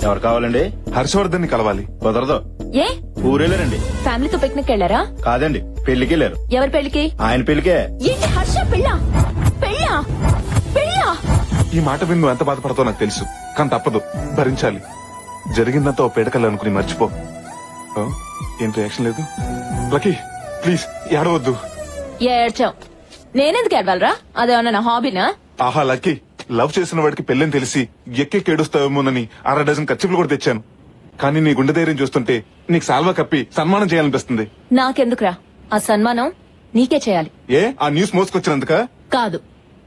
ఎవరు కావాలండి? హర్షవర్ధన్ ని కలవాలి. కుదరదు. ఏ ఊరెళ్ళారండి. ఫ్యామిలీతో పిక్నిక్ వెళ్ళారా? కాదండి, పెళ్లికి వెళ్ళారు. ఎవరి పెళ్లికి? ఆయన పెళ్లికే. ఏంటి హర్ష పెళ్ళా? పెళ్ళా? పెళ్ళా? ఈ మాట విని నువ్వు ఎంత బాధపడతావు నాకు తెలుసు, కానీ తప్పదు, భరించాలి. జరిగిందంతా ఓ పేడకల్లా అనుకుని మర్చిపో. ఏం రియాక్షన్ లేదు? లక్కీ ప్లీజ్ ఏడవద్దు. ఏడ్చావు, నేనెందుకు ఏడవాలరా? అదేమన్నా నా హాబీనా? ఆహా లక్కీ, లవ్ చేసిన వాడికి పెళ్ళని తెలిసి ఎక్కెక్కి ఏడుస్తావేమోనని 6 డజన్ కచ్చిపులు కూడా తెచ్చాను. కానీ నీ గుండె ధైర్యం చూస్తుంటే నీకు సాల్వా కప్పి సన్మానం చేయాలనిపిస్తుంది. నాకెందుకురా ఆ సన్మానం? నీకే చేయాలి. ఏ ఆ న్యూస్ మోసుకొచ్చినందుక? కాదు,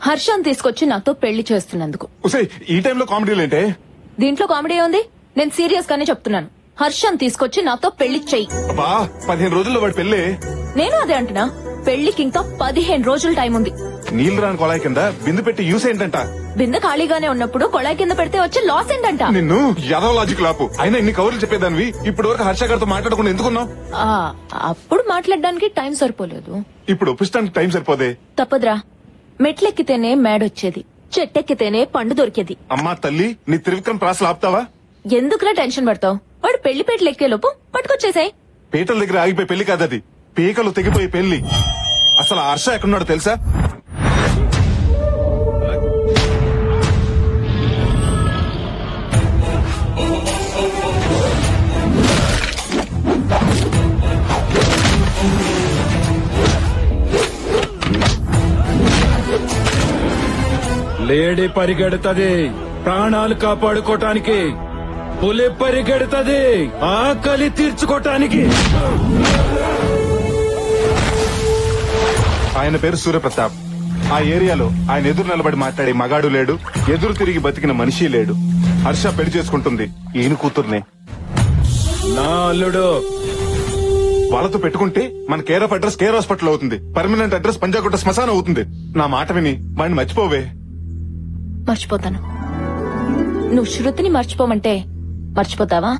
హర్షం తీసుకొచ్చి నాతో పెళ్లి చేస్తున్నందుకు. ఉసే ఈ టైంలో కామెడీలేంటే? దీంట్లో కామెడీ ఉంది? నేను సీరియస్ గానే చెప్తున్నాను. హర్షం తీసుకొచ్చి నాతో పెళ్లి చెయ్యి. అబ్బా 15 రోజుల్లో వాడి పెళ్ళే. నేను అదే అంటున్నా, పెళ్లికి ఇంకా 15 రోజులు టైం ఉంది. నీళ్లు రాని కొళాయి కింద బిందు పెట్టి యూస్ ఏంటంట? బిందె ఖాళీగానే ఉన్నప్పుడు కొళాయి కింద పెడితే వచ్చే లాస్ ఏంటంట? నిన్ను యాదవ లాజిక్ లాపు. అయినా ఇన్ని కవర్లు చెప్పేదానివి ఇప్పటి వరకు హర్ష గారితో మాట్లాడకుండా ఎందుకున్నావు? అప్పుడు మాట్లాడడానికి టైం సరిపోలేదు. ఇప్పుడు ఒప్పిస్తానికి టైం సరిపోదే. తప్పదురా, మెట్లెక్కితేనే మేడొచ్చేది, చెట్టెక్కితేనే పండు దొరికేది. అమ్మా తల్లి, నీ త్రివిక్రమ్ ప్రాసలు ఆపుతావా? ఎందుకురా టెన్షన్ పడతావు? వాడు పెళ్లి పేటలు ఎక్కేలోపు పట్టుకొచ్చేసాయి. పీటల దగ్గర ఆగిపోయి పెళ్లి కాదది, పీకలు తెగిపోయి పెళ్లి. అసలు ఆ హర్ష ఎక్కడున్నాడో తెలుసా? లేడీ పరిగెడుతుంది ప్రాణాలు కాపాడుకోటానికి, పులి పరిగెడుతుంది ఆకలి తీర్చుకోటానికి. ఆయన పేరు సూర్యప్రతాప్. ఆ ఏరియాలో ఆయన ఎదురు నిలబడి మాట్లాడే మగాడు లేడు, ఎదురు తిరిగి బతికిన మనిషి లేడు. హర్ష పెళ్లి చేసుకుంటుంది ఈయన కూతుర్నే. నా అల్లుడు. వాళ్ళతో పెట్టుకుంటే మన care of address care hospital అవుతుంది, పర్మనెంట్ అడ్రస్ పంజాగుట్ట శ్మశానం అవుతుంది. నా మాట విని వాడిని మర్చిపోవే. మర్చిపోతాను. నువ్వు శృతిని మర్చిపోమంటే మర్చిపోతావా?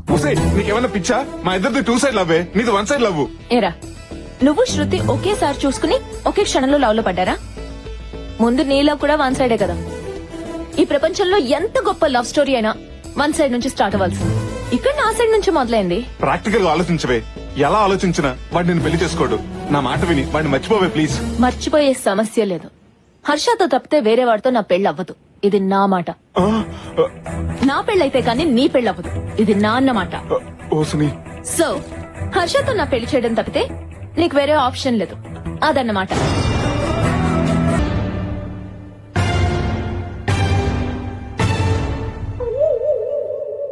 నీకేమన్నా పిచ్చా? మా ఇద్దరిది 2 సైడ్ లవ్వే, నీది 1 సైడ్ లవ్. ఏరా, నువ్వు శృతి ఒకేసారి చూసుకుని ఒకే క్షణంలో లవ్ లో పడ్డారా? ముందు నీ లవ్ కూడా 1 సైడే కదా. ఈ ప్రపంచంలో ఎంత గొప్ప లవ్ స్టోరీ అయినా 1 సైడ్ నుంచి స్టార్ట్ అవ్వాల్సింది. ఇక్కడ నా సైడ్ నుంచి మొదలైంది. ప్రాక్టికల్ గా ఆలోచించవే. ఎలా ఆలోచించినా వాడు నేను పెళ్లి చేసుకోడు. నా మాట విని వాడిని మర్చిపోవే ప్లీజ్. మర్చిపోయే సమస్య లేదు. హర్షతో తప్పితే వేరే వాడితో నా పెళ్లి అవ్వదు. ఇది నా మాట. నా పెళ్ళైతే కానీ నీ పెళ్లి అవ్వదు. ఇది నా అన్నమాట. సో హర్షతో నా పెళ్లి చేయడం తప్పితే నీకు వేరే ఆప్షన్ లేదు. అదన్నమాట.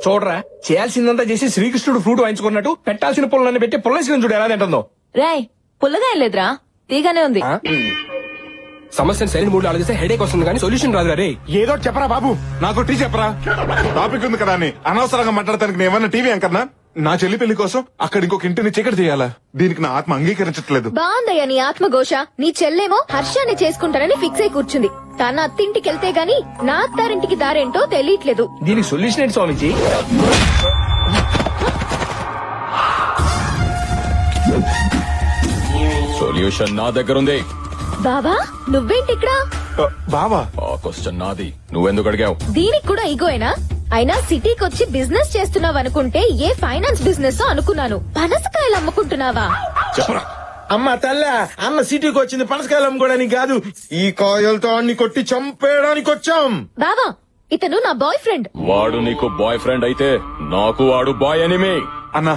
చూడరా, చేయాల్సిందంతా చేసి శ్రీకృష్ణుడు ఫ్రూట్ వాయించుకున్నట్టు పెట్టాల్సిన పుల్లన్ని పెట్టి పుల్లేసిన చూడు ఎలా తింటుందో. రాయ్, పుల్లగా ఏం లేదురా, తీగానే ఉంది. సమస్యను సరైన మూడు ఆలోచిస్తే హెడేక్ వస్తుంది కానీ సొల్యూషన్ రాదు. రే ఏదో చెప్పరా బాబు, నాకు టీ చెప్పరా. టాపిక్ ఉంది కదా అని అనవసరంగా మాట్లాడటానికి నేను ఏమన్నా టీవీ అంకన్నా? నా చెల్లి పెళ్లి కోసం అక్కడ ఇంకొక ఇంటిని చీకటి చేయాలా? దీనికి నా ఆత్మ అంగీకరించట్లేదు. బాగుందయ్యా నీ ఆత్మఘోష. నీ చెల్లేమో హర్షాన్ని చేసుకుంటానని ఫిక్స్ అయి కూర్చుంది. తన అత్తింటికి వెళ్తే గాని నా అత్తారింటికి దారేంటో తెలియట్లేదు. దీనికి సొల్యూషన్ ఏంటి స్వామిజీ? సొల్యూషన్ నా దగ్గర ఉంది. బావా నువ్వేంటి ఇక్కడ? బావా ఆ క్వశ్చన్ నాది, నువ్వెందుకు అడిగావు? దీనికి కూడా ఈగోయేనా? అయినా సిటీకి వచ్చి బిజినెస్ చేస్తున్నావు అనుకుంటే ఏ ఫైనాన్స్ బిజినెస్ అనుకున్నాను. పనసకాయలు అమ్ముకుంటున్నావా? చెప్పరా. అమ్మ తల్ల, అన్న సిటీకి వచ్చింది పనసకాయలు అమ్ముకోవడానికి కాదు, ఈ కాయలతో అన్ని కొట్టి చంపేయడానికి వచ్చాం. బావా ఇతను నా బాయ్ ఫ్రెండ్. వాడు నీకు బాయ్ ఫ్రెండ్ అయితే నాకు వాడు బాయ్ ఎనిమి. అన్నా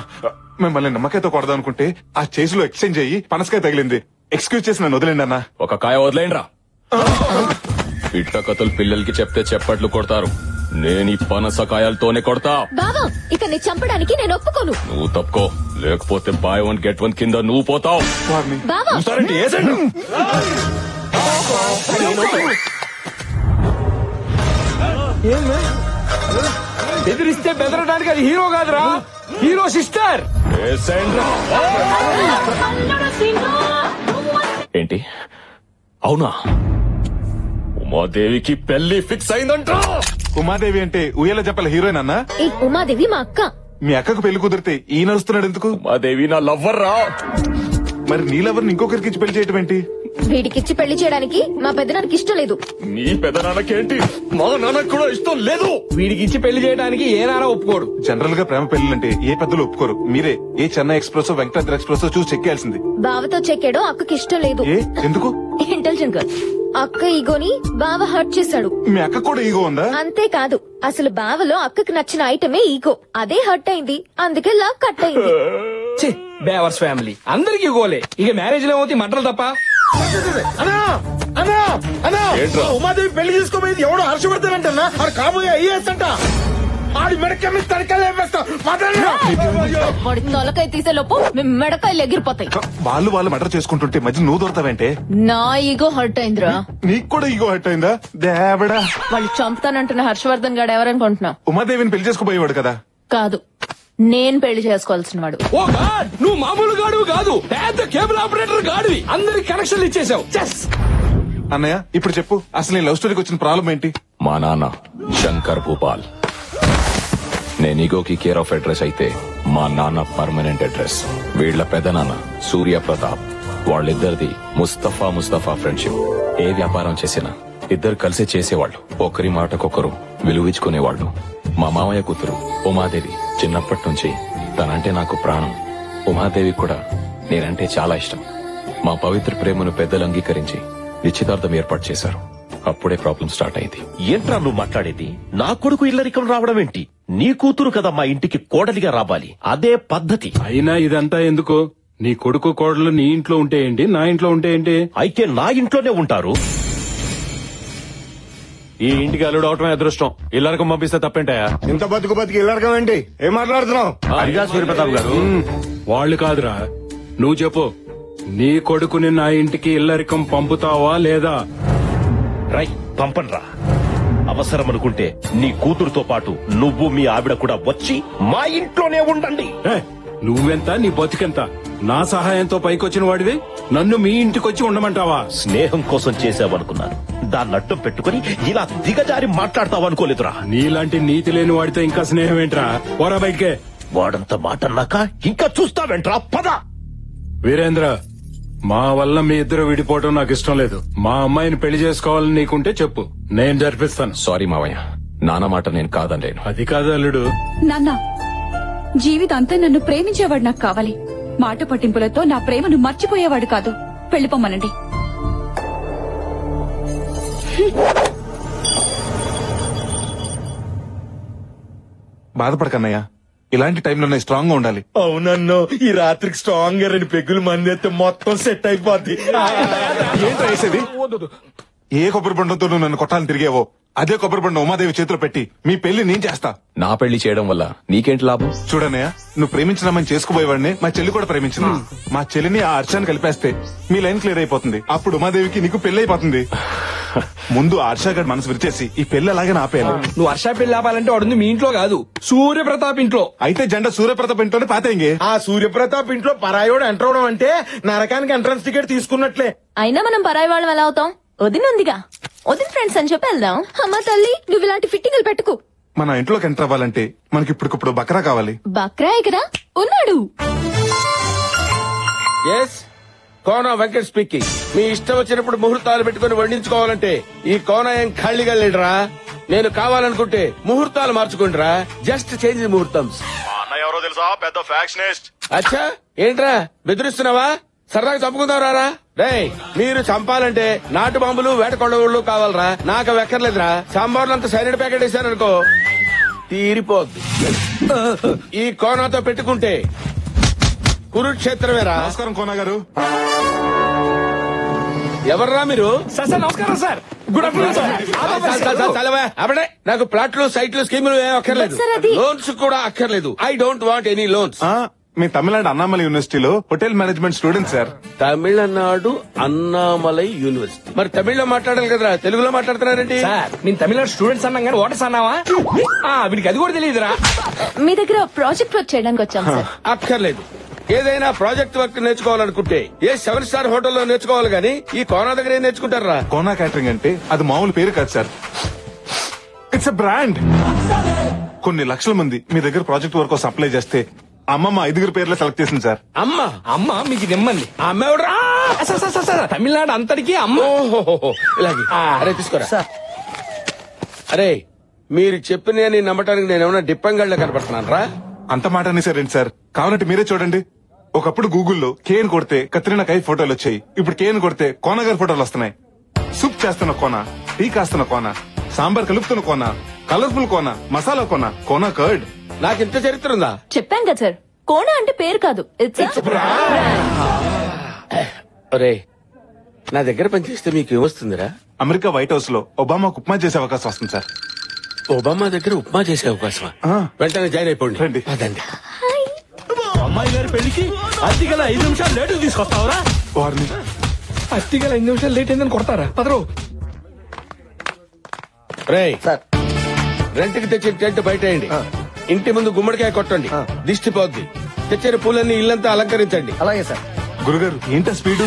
మిమ్మల్ని నమ్మకాయతో కొడదాం అనుకుంటే ఆ చేసిలో ఎక్స్చేంజ్ అయ్యి పనసకాయ తగిలింది. ఎక్స్క్యూజ్ చేసి నన్ను వదిలేండి అన్నా. ఒక కాయ వదిలేండి రా. ఇట్ట కథలు పిల్లలకి చెప్తే చెప్పట్లు కొడతారు. నేను ఈ పనసకాయలతోనే కొడతా. బావా ఇతన్ని చంపడానికి నేను ఒప్పుకోను. నువ్వు తప్పుకో, లేకపోతే బై 1 గెట్ 1 కింద నువ్వు పోతావు. బావా బెదిరిస్తే బెదరడానికి అది హీరో కాదురా, హీరో సిస్టర్. ఏంటి అవునా? ఉమాదేవికి పెళ్లి ఫిక్స్ అయిందంట. ఉమాదేవి అంటే ఉయ్యాల చెప్పల హీరోయిన్ అన్నా? ఈ ఉమాదేవి మా అక్క. మీ అక్కకు పెళ్లి కుదిరితే ఈయన వస్తున్నాడు ఎందుకు? ఉమాదేవి నా లవ్వర్ రా. మరి నీ లవర్ని ఇంకొకరికి ఇచ్చి పెళ్లి చేయటం ఏంటి? వీడికిచ్చి పెళ్లి చేయడానికి మా పెద్దనానికి ఇష్టం లేదు. నీ పెద్ద నాన్నకేంటి మా నాన్నకు కూడా ఇష్టం లేదు. వీడికి ఇచ్చి పెళ్లి చేయడానికి ఏ నారా ఒప్పుకోడు. జనరల్ గా ప్రేమ పెళ్లిలంటే ఏ పెద్దలు ఒప్పుకోరు. మీరే ఏ చెన్నై ఎక్స్ప్రెస్ వెంకటాద్రి ఎక్స్ప్రెస్ చూసి చెక్కేయాల్సింది. బావతో చెక్కాడు, అక్కకి ఇష్టం లేదు. ఏ ఎందుకు? Intelligent girl. అక్క ఈగోని బావ హర్ట్ చేశాడు. మీ అక్క కూడా ఈగో ఉందా? అంతేకాదు, అసలు బావలో అక్కకి నచ్చిన ఐటమే ఈగో. అదే హర్ట్ అయింది, అందుకే లవ్ కట్ అయింది. బేవర్స్ ఫ్యామిలీ అందరికి గోలే. ఇక మ్యారేజ్ లో ఏమవుతాయి మంటలు తప్ప. ఏంట్రా? ఉమాదేవి పెళ్లి చేసుకోబోయేది ఎవడో హర్షవర్ధన్ ఆడు కాబోయే ఐఏఎస్ అంట. ఆడి మెడకమ్మి తనకాయలు వేస్తా. వాడి తొలకాయ తీసే లోపు మీ మెడకాయలు ఎగిరిపోతాయి. వాళ్ళు మర్డర్ చేసుకుంటుంటే మధ్య నువ్వు దొరతావంటే? నా ఈగో హర్ట్ అయిందిరా. నీకు కూడా ఈగో హర్ట్ అయిందా? దేవడా, వాళ్ళు చంపుతానంటున్న హర్షవర్ధన్ గాడు ఎవరనుకుంటున్నావు? ఉమాదేవిని పెళ్లి చేసుకోబోయేవాడు కదా. కాదు, నేను పెళ్లి చేసుకోవాల్సిన వాడు. ఓ గాడ్, నువ్వు మామూలు గాడు కాదు, పెద్ద కేబుల్ ఆపరేటర్ గాడివి. అందరికి కనెక్షన్లు ఇచ్చేసావు. అన్నయ్య ఇప్పుడు చెప్పు, అసలు ఈ లవ్ స్టోరీకి వచ్చిన ప్రాబ్లం ఏంటి? మా నాన్న శంకర్ భూపాల్. నేను ఈగోకి కేర్ ఆఫ్ అడ్రస్ అయితే మా నాన్న పర్మనెంట్ అడ్రస్. వీళ్ల పెద్ద నాన్న సూర్య ప్రతాప్. వాళ్ళిద్దరిది ముస్తఫా ఫ్రెండ్షిప్. ఏ వ్యాపారం చేసినా ఇద్దరు కలిసి చేసేవాళ్లు. ఒకరి మాటకొకరు విలువించుకునేవాళ్లు. మా మామయ్య కూతురు ఉమాదేవి చిన్నప్పటి నుంచి తనంటే నాకు ప్రాణం. ఉమాదేవి కూడా నేనంటే చాలా ఇష్టం. మా పవిత్ర ప్రేమను పెద్దలు అంగీకరించి నిశ్చితార్థం ఏర్పాటు చేశారు. అప్పుడే ప్రాబ్లం స్టార్ట్ అయింది. ఏంట్రా నువ్వు మాట్లాడేది? నా కొడుకు ఇల్లరికం రావడం ఏంటి? నీ కూతురు కదా మా ఇంటికి కోడలిగా రావాలి, అదే పద్ధతి. అయినా ఇదంతా ఎందుకు? నీ కొడుకు కోడలు నీ ఇంట్లో ఉంటే ఏంటి, నా ఇంట్లో ఉంటే ఏంటి? అయితే నా ఇంట్లోనే ఉంటారు. ఈ ఇంటికి అల్లుడు అవటమే అదృష్టం. ఇల్లరకం పంపిస్తే తప్పేంటాయా? ఇంత బతికి ఇల్లరకం ఏంటి? ఏం మాట్లాడుతున్నావు? అడిగా సూర్యప్రతాప్ గారు. వాళ్ళు కాదురా, నువ్వు చెప్పు. నీ కొడుకుని నా ఇంటికి ఇల్లరికం పంపుతావా లేదా? రై పంపన్రా. అవసరం అనుకుంటే నీ కూతురుతో పాటు నువ్వు మీ ఆవిడ కూడా వచ్చి మా ఇంట్లోనే ఉండండి. నువ్వెంత, నీ బతికెంత? నా సహాయంతో పైకొచ్చిన వాడివి నన్ను మీ ఇంటికొచ్చి ఉండమంటావా? స్నేహం కోసం చేసావనుకున్నాను, దాన్ని అడ్డం పెట్టుకుని ఇలా దిగజారి మాట్లాడతావనుకోలేదురా. నీలాంటి నీతి లేని వాడితో ఇంకా స్నేహం ఏంట్రా? పోరా బయటికే. వాడంత మాట అన్నాక ఇంకా చూస్తావేంట్రా? పద. వీరేంద్ర, మా వల్ల మీ ఇద్దరు విడిపోవటం నాకు ఇష్టం లేదు. మా అమ్మాయిని పెళ్లి చేసుకోవాలని నీకుంటే చెప్పు, నేను జరిపిస్తాను. సారీ మావయ్య, నాన్న మాట నేను కాదనలేను. అది కాదు అల్లుడు. నాన్న, జీవితాంతా నన్ను ప్రేమించేవాడు నాకు కావాలి. మాట పట్టింపులతో నా ప్రేమను మర్చిపోయేవాడు కాదు. పెళ్లిపోమ్మనండి. బాధపడకన్నయ్య, ఇలాంటి టైంలోనే స్ట్రాంగ్ గా ఉండాలి. అవునన్ను, ఈ రాత్రికి స్ట్రాంగ్ గా 2 పెగ్గులు మందేస్తే మొత్తం సెట్ అయిపోద్ది. ఏంట్రా వేసేది? ఏ కొబ్బరి బండంతో నువ్వు నన్ను కొట్టాలని తిరిగేవో అదే కొబ్బరి బండం ఉమాదేవి చేతిలో పెట్టి మీ పెళ్లి నేను చేస్తా. నా పెళ్లి చేయడం వల్ల నీకేంటి లాభం? చూడన్నయ్య, నువ్వు ప్రేమించిన అమ్మని చేసుకుపోయేవాడిని మా చెల్లి కూడా ప్రేమించింది. మా చెల్లిని ఆ హర్షాన్ని కలిపేస్తే మీ లైన్ క్లియర్ అయిపోతుంది. అప్పుడు ఉమాదేవికి నీకు పెళ్లి అయిపోతుంది. ముందు హర్ష గారి మనసు విరిచేసి ఈ పెళ్లి అలాగే ఆపేయాలి. నువ్వు హర్ష పెళ్లి ఆపాలంటే వాడుంది మీ ఇంట్లో కాదు, సూర్యప్రతాప్ ఇంట్లో. అయితే జెండా సూర్యప్రతాప్ ఇంట్లోనే పాతేంగే. ఆ సూర్యప్రతాప్ ఇంట్లో పరాయోడు ఎంటర్ అవడం అంటే నరకానికి ఎంట్రన్స్ టికెట్ తీసుకున్నట్లే. అయినా మనం పరాయి వాళ్ళం ఎలా అవుతాం? వదినుందిగా, వదిన ఫ్రెండ్స్ అని చెప్పి వెళ్దాం. అమ్మా తల్లి, నువ్వు ఇలాంటి ఫిట్టింగ్లు పెట్టుకు. మన ఇంట్లోకి ఎంటర్ అవ్వాలంటే మనకి ఇప్పుడు బకరా కావాలి. బక్రాయ్ కదా ఉన్నాడు. Yes, Kona Venkat speaking. మీ ఇష్టం వచ్చినప్పుడు ముహూర్తాలు పెట్టుకుని వండించుకోవాలంటే ఈ కోన ఏం ఖాళీగా లేడురా. నేను కావాలనుకుంటే ముహూర్తాలు మార్చుకుంటారా. జస్ట్ చేంజ్ ముహూర్తం. ఎవరో తెలుసా? పెద్ద ఫ్యాక్షనిస్ట్. అచ్చా, ఏంట్రా బెదిరిస్తున్నావా? సరదాగా చంపుకుందాం రారా. రేయ్, మీరు చంపాలంటే నాటు బాంబులు వేట కొడవుళ్ళు కావాలరా. నాకు అవి ఎక్కర్లేదురా. సాంబార్లంతా సైనిడ్ ప్యాకెట్ వేసారనుకో తీరిపోద్ది. ఈ కోనాతో పెట్టుకుంటే కురుక్షేత్రమేరా. నమస్కారం కోనా గారు. ఎవర్రా మీరు? సార్ నమస్కారం సార్. Good afternoon sir. అప్పుడే నాకు ప్లాట్లు, సైట్లు, స్కీములు ఏం అక్కర్లేదు. లోన్స్ కూడా అక్కర్లేదు. I don't want any loans. మీ తమిళనాడు అన్నామలై యూనివర్సిటీలో hotel management student sir. Tamil Nadu Annamalai university. మరి తమిళ్లో మాట్లాడాలి కదరా, తెలుగులో మాట్లాడుతున్నారండి? సార్, నేను తమిళనాడు స్టూడెంట్స్ అన్నాం కానీ ఓటర్స్ అన్నావా? వీడికి అది కూడా తెలియదురా. మీ దగ్గర ప్రాజెక్ట్ వర్క్ చేయడానికి వచ్చాం సార్. అక్కర్లేదు. ఏదైనా ప్రాజెక్ట్ వర్క్ నేర్చుకోవాలనుకుంటే ఏ 7 స్టార్ హోటల్లో నేర్చుకోవాలి గానీ ఈ కోనా దగ్గర ఏం నేర్చుకుంటారా? కోనా క్యాటరింగ్ అంటే అది మామూలు పేరు కాదు సార్, ఇట్స్ ఎ బ్రాండ్. కొన్ని లక్షల మంది మీ దగ్గర ప్రాజెక్ట్ వర్క్ కోసం అప్లై చేస్తే అమ్మమ్మ 5 పేర్లే సెలెక్ట్ చేసింది సార్. అమ్మ మీకు నిమ్మంది. అమ్మ ఎవడరా? తమిళనాడు అంతటికి అమ్మ. ఓహో ఇలాగే అరే తీసుకోరా సార్. అరే మీరు చెప్పిన నమ్మటానికి నేను ఏమన్నా డిప్పంగళ్ళ కనపడుతున్నాను రా. అంత మాట అనేసారేంటి సార్? కావాలంటే మీరే చూడండి. ఒకప్పుడు గూగుల్లో కేన్ కొడితే కత్రినా కైఫ్ ఫోటోలు వచ్చాయి. ఇప్పుడు కేన్ కొడితే కోన గారి ఫోటోలు వస్తున్నాయి. సూప్ చేస్తున్న కోన, టీ కాస్తున్న కోన, సాంబార్ కలుపుతున్న కోన, కలర్ఫుల్ కోన, మసాలా కోన, కోన కర్డ్. నాకు ఇంత చరిత్ర ఉందా? చెప్పాం కదా సార్, కోణ అంటే పేరు కాదు, ఇట్స్ ఒరే నా దగ్గర పనిచేస్తే మీకు ఏమొస్తుందిరా? అమెరికా వైట్ హౌస్ లో ఒబామాకు ఉప్మా చేసే అవకాశం వస్తుంది సార్. ఒబామా దగ్గర ఉప్మా చేసే అవకాశమా? వెంటనే జాయిన్ అయిపోండి. రండి. అదండి. అమ్మాయి గారి పెళ్లికి అతిగల 5 నిమిషాలు లేటు తీసుకొస్తావరా? వారిని అత్తిగల 5 నిమిషాలు లేట్ అయిందని కొడతారా? పదరు. రేయ్ రెంట్కి తెచ్చిన టెంట్ బయట వేయండి. ఇంటి ముందు గుమ్మడికాయ కొట్టండి, దిష్టి పోద్ది. తెచ్చిన పూలన్నీ ఇల్లంతా అలంకరించండి. అలాగే సార్. గురుగారు ఏంటా స్పీడు?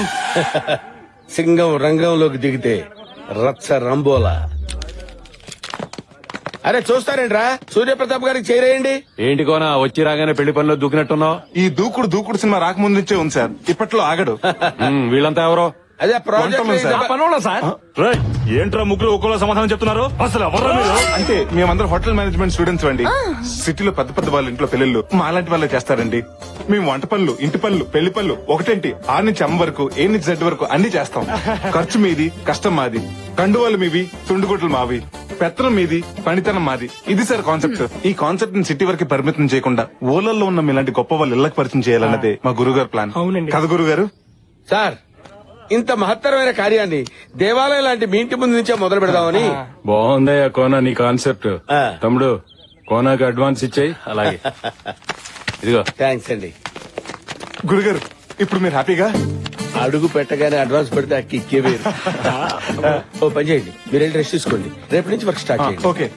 సింగం రంగంలోకి దిగితే రచ్చ రంబోలా. అరే చూస్తారేంట్రా, సూర్యప్రతాప్ గారికి చేరేయండి. ఏంటి కోనా వచ్చి రాగానే పెళ్లి పనిలో దూకినట్టున్నావు? ఈ దూకుడు సినిమా రాకముందు నుంచే ఉంది సార్. ఇప్పట్లో ఆగడు. వీళ్ళంతా ఎవరో? అదే వంటలు సార్. పనున్నా సార్. ఏంట్రా ముగ్గురు ఒక్కోలా సమాధానం చెప్తున్నారు? అసలు ఎవరా మీరు? అంటే మేమందరం హోటల్ మేనేజ్మెంట్ స్టూడెంట్స్ అండి. సిటీలో పెద్ద వాళ్ళ ఇంట్లో పెళ్లిళ్ళు మాలాంటి వాళ్ళే చేస్తారండి. మేము వంట పనులు, ఇంటి పనులు, పెళ్లి పనులు ఒకటేంటి ఆ నుంచి అమ్మ వరకు, ఏ నుంచి జెడ్ వరకు అన్ని చేస్తాం. ఖర్చు మీది, కష్టం మాది. కండువాలు మీవి, తుండుగుట్లు మావి. పెత్తనం మీది, పనితనం మాది. ఇది సార్ కాన్సెప్ట్. ఈ కాన్సెప్ట్ ని సిటీ వరకు పరిమితం చేయకుండా ఊళ్ళల్లో ఉన్న మీలాంటి గొప్ప వాళ్ళు ఇళ్లకు పరిచయం చేయాలన్నదే మా గురుగారు ప్లాన్. అవునండి. కదా గురుగారు? సార్ ఇంత మహత్తరమైన కార్యాన్ని దేవాలయం లాంటి మీ ఇంటి ముందు నుంచే మొదలు పెడదామని. బాగుందయ్యా కోన నీ కాన్సెప్ట్. ఆ. తమ్ముడు కోనాకి అడ్వాన్స్ ఇచ్చేయి. అలాగే ఇదిగో. థ్యాంక్స్ అండి. గురుగారు ఇప్పుడు మీరు హ్యాపీగా? అడుగు పెట్టగానే అడ్వాన్స్ పెడితే ఆ కిక్కే వేరు. ఓ పని చేయండి, మీరు వెళ్ళి రెస్ట్ తీసుకోండి. రేపు నుంచి వర్క్ స్టార్ట్ చేయండి. ఓకే